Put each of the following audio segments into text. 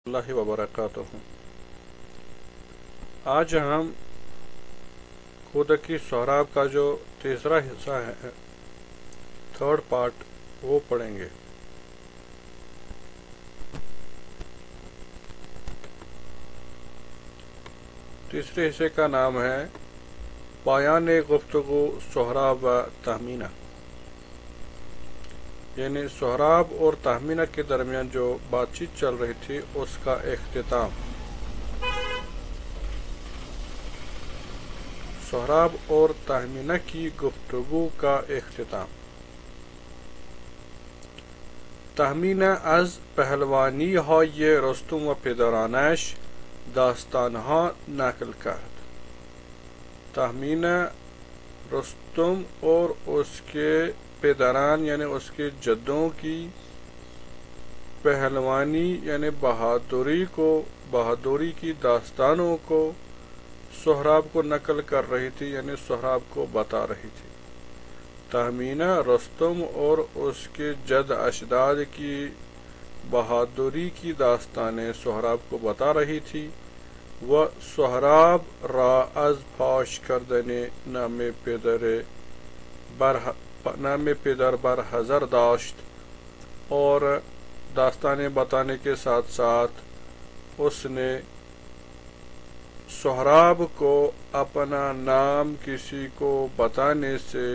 اللہ وبرکاتہ۔ آج ہم خودکی سہراب کا جو تیسرا حصہ ہے، تھرڈ پارٹ، وہ پڑھیں گے۔ تیسرے حصے کا نام ہے پایان گفتگو سہراب و تہمینہ، یعنی سہراب اور تہمینہ کے درمیان جو بات چیت چل رہی تھی اس کا اختتام۔ سہراب اور تہمینہ کی گفتگو کا اختتام۔ تهمینه از پهلوانی های رستم و پدرانش داستانها نقل کرد۔ تهمینه رستم اور اس کے پدران یعنی اس کے جدوں کی پہلوانی یعنی بہادری کی داستانوں کو سہراب کو نقل کر رہی تھی، یعنی سہراب کو بتا رہی تھی۔ تہمینہ رستم اور اس کے جد اجداد کی بہادری کی داستانیں سہراب کو بتا رہی تھی۔ و سہراب را از فاش کردن نام پدر بر حذر داشت، اور داستانیں بتانے کے ساتھ ساتھ اس نے سہراب کو اپنا نام کسی کو بتانے سے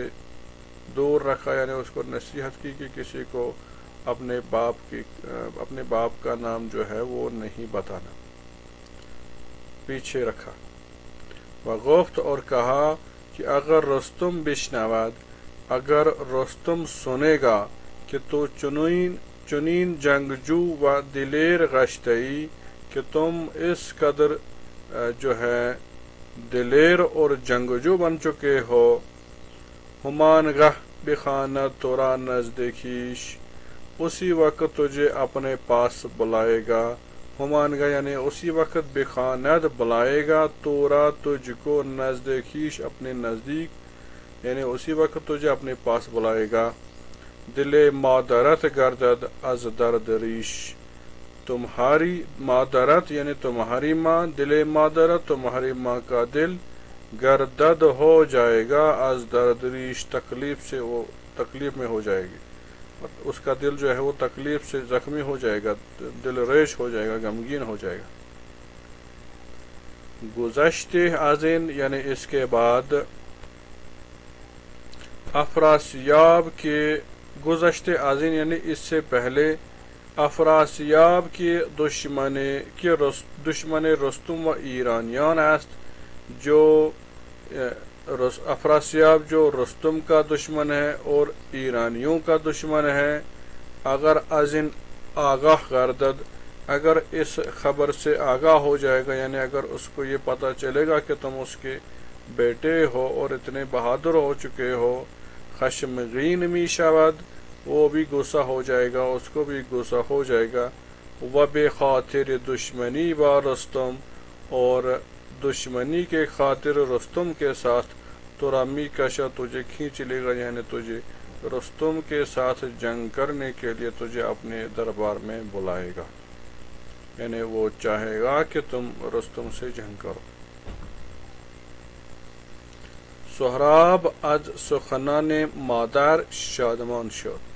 دور رکھا، یعنی اس کو نصیحت کی کہ کسی کو اپنے باپ کا نام جو ہے وہ نہیں بتانا، پیچھے رکھا۔ وگفت اور کہا کہ اگر رستم بشنود، اگر رستم سنے گا کہ تو چنین جنگجو و دلیر گشتئی، کہ تم اس قدر جو ہے دلیر اور جنگجو بن چکے ہو، ہمانگہ بخواند تورا نزدیکیش، اسی وقت تجھے اپنے پاس بلائے گا۔ ہمانگہ یعنی اسی وقت بخواند بلائے گا، تورا تجھ کو نزدیکیش اپنے نزدیک، یعنی اسی وقت تجھے اپنے پاس بلائے گا۔ دل مادرت گردد از درد ریش، تمہاری مادرت یعنی تمہاری ماں، دل مادرت تمہاری ماں کا دل گردد ہو جائے گا، از درد ریش تکلیف میں ہو جائے گی، اس کا دل جو ہے وہ تکلیف سے زخمی ہو جائے گا، دل ریش ہو جائے گا، غمگین ہو جائے گا۔ گزشتے ازین یعنی اس کے بعد، افراسیاب کے گزشتے ازین یعنی اس سے پہلے، افراسیاب کے دشمن رستم و ایرانیان است، جو افراسیاب جو رستم کا دشمن ہے اور ایرانیوں کا دشمن ہے۔ اگر ازن آگاہ گردد، اگر اس خبر سے آگاہ ہو جائے گا، یعنی اگر اس کو یہ پتہ چلے گا کہ تم اس کے بیٹے ہو اور اتنے بہادر ہو چکے ہو، خشمگین می شود، وہ بھی غصہ ہو جائے گا، اس کو بھی غصہ ہو جائے گا۔ و بے خاطر دشمنی با رستم، اور دشمنی کے خاطر رستم کے ساتھ، تورا می کشا تجھے کھینچ لے گا، یعنی تجھے رستم کے ساتھ جنگ کرنے کے لیے تجھے اپنے دربار میں بلائے گا، یعنی وہ چاہے گا کہ تم رستم سے جنگ کرو۔ سہراب از سخنان مادر شادمان شد،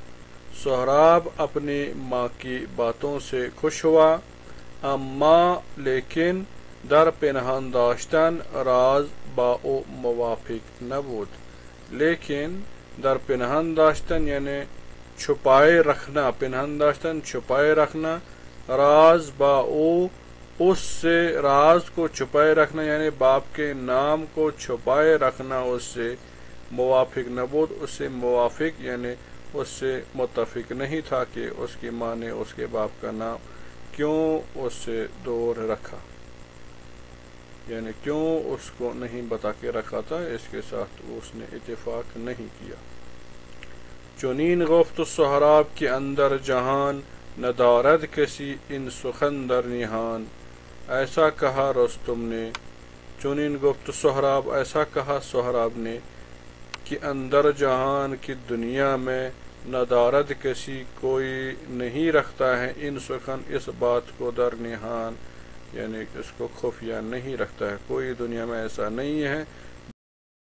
سہراب اپنی ماں کی باتوں سے خوش ہوا، اما لیکن در پنہان داشتن راز با او موافق نبود، لیکن در پنہان داشتن یعنی چھپائے رکھنا، پنہان داشتن چھپائے رکھنا، راز با او اس سے راز کو چھپائے رکھنا یعنی باپ کے نام کو چھپائے رکھنا اس سے موافق نبود، اس سے موافق یعنی اس سے متفق نہیں تھا کہ اس کی ماں نے اس کے باپ کا نام کیوں اس سے دور رکھا، یعنی کیوں اس کو نہیں بتا کے رکھا تھا، اس کے ساتھ اس نے اتفاق نہیں کیا۔ چنین گفت سہراب کے اندر جہان، ندارد کسی ان سخن در نہان، ایسا کہا رستم نے۔ چنین گفت سہراب، ایسا کہا سہراب نے، کہ اندر جہان کی دنیا میں، ندارد کسی کوئی نہیں رکھتا ہے ان سخن اس بات کو در نہان، یعنی کہ اس کو خفیہ نہیں رکھتا ہے، کوئی دنیا میں ایسا نہیں ہے